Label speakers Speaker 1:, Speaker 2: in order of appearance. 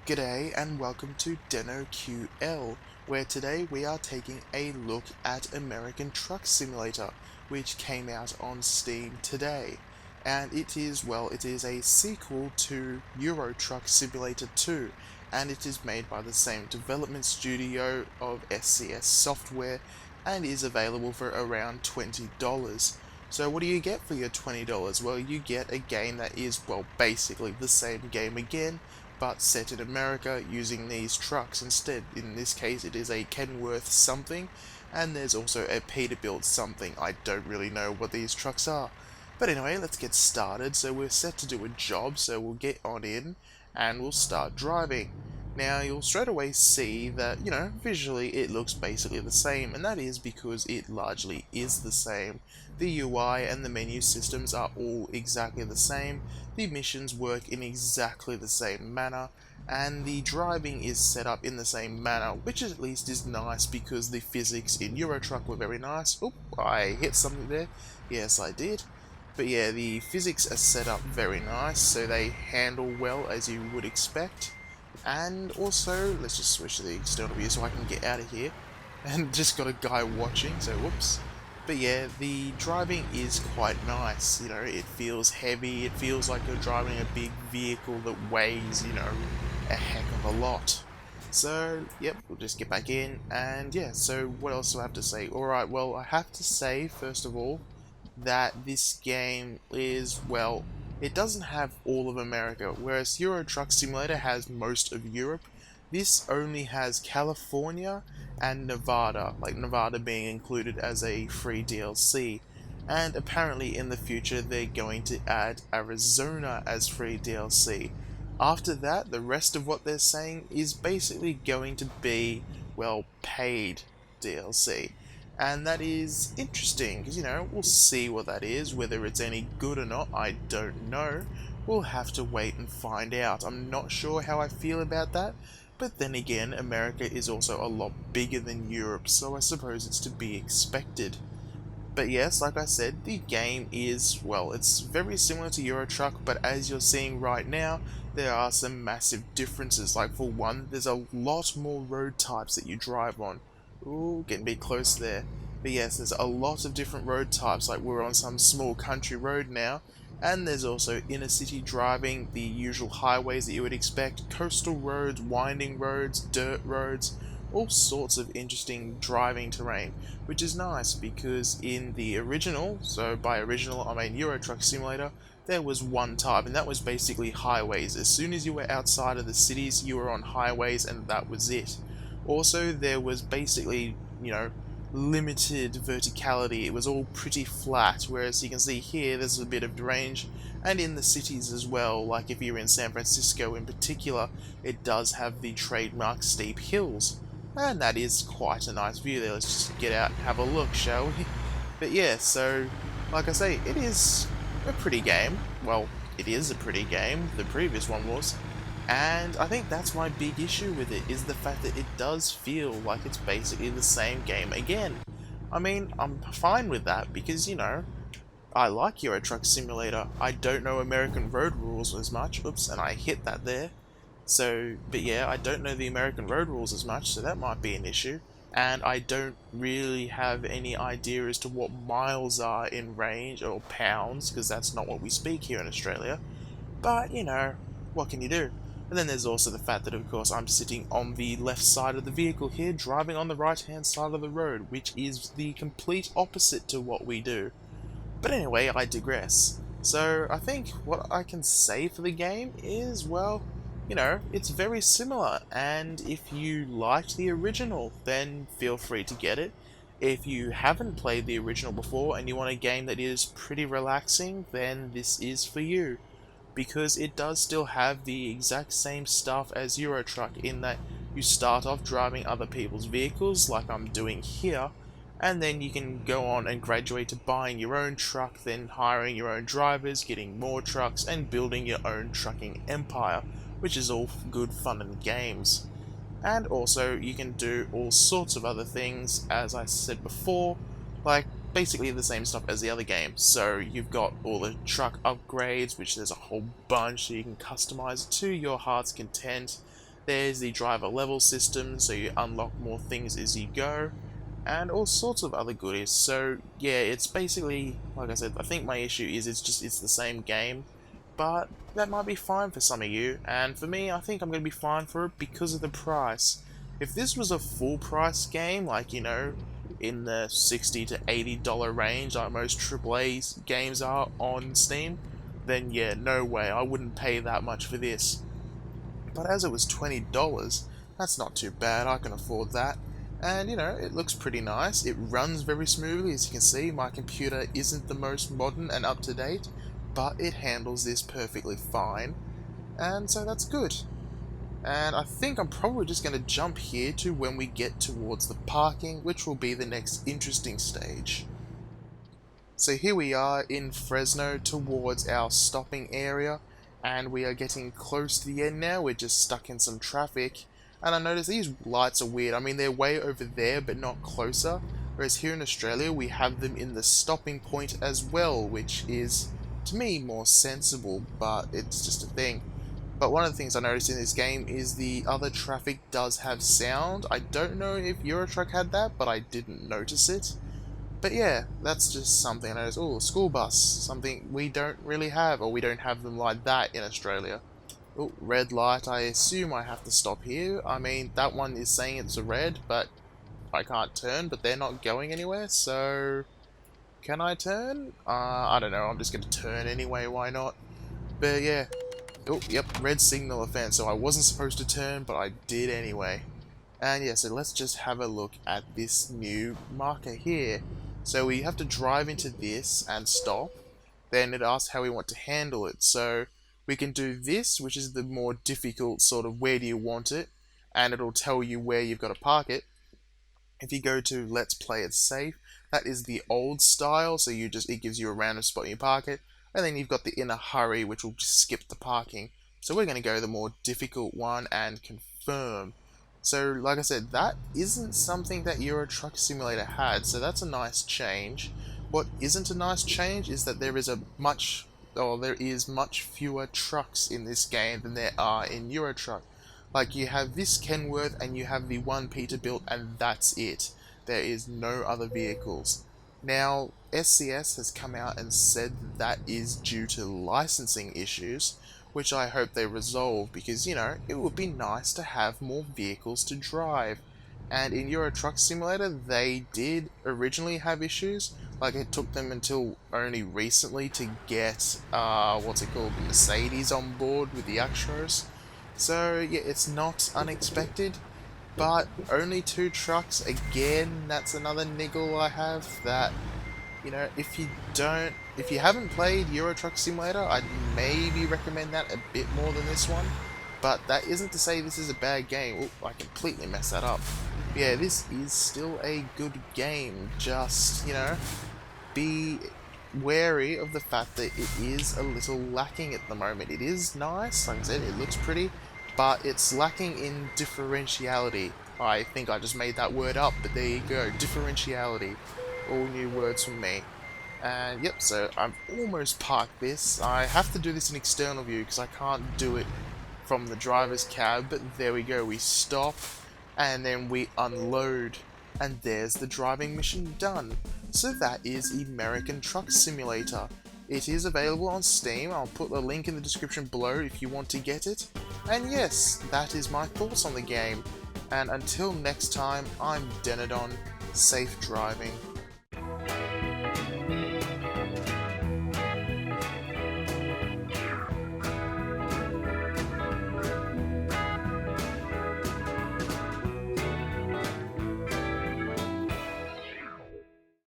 Speaker 1: G'day and welcome to Deno QL, where today we are taking a look at American Truck Simulator, which came out on Steam today. And it is a sequel to Euro Truck Simulator 2, and it is made by the same development studio of SCS Software, and is available for around $20. So what do you get for your $20? Well, you get a game that is, basically the same game again, but set in America using these trucks instead. In this case, it is a Kenworth something, and there's also a Peterbilt something. I don't really know what these trucks are. But anyway, let's get started. So we're set to do a job, so we'll get on in, and we'll start driving. Now, you'll straight away see that, visually it looks basically the same, and that is because it largely is the same. The UI and the menu systems are all exactly the same, the missions work in exactly the same manner, and the driving is set up in the same manner, which at least is nice because the physics in Euro Truck were very nice. Oop, I hit something there. Yes, I did. But yeah, the physics are set up very nice, so they handle well as you would expect. And also, let's just switch to the external view so I can get out of here. And just got a guy watching, so whoops. But yeah, the driving is quite nice, it feels heavy, it feels like you're driving a big vehicle that weighs, a heck of a lot. So, yep, we'll just get back in, and yeah, so what else do I have to say? Alright, well, I have to say, first of all, that this game is, it doesn't have all of America, whereas Euro Truck Simulator has most of Europe. This only has California and Nevada, like Nevada being included as a free DLC. And apparently in the future they're going to add Arizona as free DLC. After that, the rest of what they're saying is basically going to be, paid DLC. And that is interesting, because, we'll see what that is. Whether it's any good or not, I don't know. We'll have to wait and find out. I'm not sure how I feel about that, but then again, America is also a lot bigger than Europe, so I suppose it's to be expected. But yes, like I said, the game is, it's very similar to Euro Truck, but as you're seeing right now, there are some massive differences. Like for one, there's a lot more road types that you drive on. Ooh, getting a bit close there. But yes, there's a lot of different road types, like we're on some small country road now, and there's also inner city driving, the usual highways that you would expect, coastal roads, winding roads, dirt roads, all sorts of interesting driving terrain, which is nice because in the original, so by original I mean Euro Truck Simulator, there was one type, and that was basically highways. As soon as you were outside of the cities, you were on highways, and that was it. Also, there was basically, limited verticality. It was all pretty flat, whereas you can see here there's a bit of range, and in the cities as well, like if you're in San Francisco in particular, it does have the trademark steep hills. And that is quite a nice view there. Let's just get out and have a look, shall we? But yeah, so, like I say, it is a pretty game. Well, it is a pretty game. The previous one was. And I think that's my big issue with it, is the fact that it does feel like it's basically the same game again. I mean, I'm fine with that because, I like Euro Truck Simulator. I don't know American road rules as much. Oops, and I hit that there. So, but yeah, I don't know the American road rules as much, so that might be an issue. And I don't really have any idea as to what miles are in range, or pounds, because that's not what we speak here in Australia. But, what can you do? And then there's also the fact that, of course, I'm sitting on the left side of the vehicle here, driving on the right-hand side of the road, which is the complete opposite to what we do. But anyway, I digress. So, I think what I can say for the game is, it's very similar, and if you liked the original, then feel free to get it. If you haven't played the original before, and you want a game that is pretty relaxing, then this is for you. Because it does still have the exact same stuff as Euro Truck, in that you start off driving other people's vehicles, like I'm doing here, and then you can go on and graduate to buying your own truck, then hiring your own drivers, getting more trucks, and building your own trucking empire, which is all good fun and games. And also, you can do all sorts of other things, as I said before, like basically the same stuff as the other game. So you've got all the truck upgrades, which there's a whole bunch, so you can customize to your heart's content. There's the driver level system, so you unlock more things as you go, and all sorts of other goodies. So yeah, it's basically, like I said, I think my issue is it's the same game, but that might be fine for some of you, and for me, I think I'm going to be fine for it because of the price. If this was a full price game, like, you know, in the $60 to $80 range, like most AAA games are on Steam, then yeah, no way, I wouldn't pay that much for this. But as it was $20, that's not too bad, I can afford that. And you know, it looks pretty nice, it runs very smoothly. As you can see, my computer isn't the most modern and up to date, but it handles this perfectly fine, and so that's good. And I think I'm probably just going to jump here to when we get towards the parking, which will be the next interesting stage. So here we are in Fresno towards our stopping area, and we are getting close to the end now. We're just stuck in some traffic, and I notice these lights are weird. I mean, they're way over there but not closer, whereas here in Australia we have them in the stopping point as well, which is to me more sensible, but it's just a thing. But one of the things I noticed in this game is the other traffic does have sound. I don't know if Euro Truck had that, but I didn't notice it. But yeah, that's just something I noticed. Oh, school bus, something we don't really have, or we don't have them like that in Australia. Oh, red light, I assume I have to stop here. I mean, that one is saying it's a red, but I can't turn, but they're not going anywhere, so... Can I turn? I don't know, I'm just gonna turn anyway, why not? But yeah. Oh, yep, red signal offense, so I wasn't supposed to turn, but I did anyway. And yeah, so let's just have a look at this new marker here. So we have to drive into this and stop. Then it asks how we want to handle it. So we can do this, which is the more difficult sort of where do you want it, and it'll tell you where you've got to park it. If you go to let's play it safe, that is the old style, so it gives you a random spot and you park it. And then you've got the in a hurry, which will just skip the parking. So we're going to go the more difficult one and confirm. So like I said, that isn't something that Euro Truck Simulator had, so that's a nice change. What isn't a nice change is that there is much fewer trucks in this game than there are in Euro Truck. Like, you have this Kenworth and you have the one Peterbilt, and that's it. There is no other vehicles. Now, SCS has come out and said that is due to licensing issues, which I hope they resolve because, you know, it would be nice to have more vehicles to drive. And in Euro Truck Simulator, they did originally have issues. Like, it took them until only recently to get, the Mercedes on board with the Actros. So, yeah, it's not unexpected. But only 2 trucks, again, that's another niggle I have that, you know, if you haven't played Euro Truck Simulator, I'd maybe recommend that a bit more than this one. But that isn't to say this is a bad game. Oop, I completely messed that up. Yeah, this is still a good game, just, you know, be wary of the fact that it is a little lacking at the moment. It is nice, like I said, it looks pretty, but it's lacking in differentiality. I think I just made that word up, but there you go, differentiality. All new words from me. And yep, so I've almost parked this. I have to do this in external view because I can't do it from the driver's cab, but there we go, we stop, and then we unload, and there's the driving mission done. So that is American Truck Simulator. It is available on Steam. I'll put a link in the description below if you want to get it. And yes, that is my thoughts on the game. And until next time, I'm Denodon. Safe driving.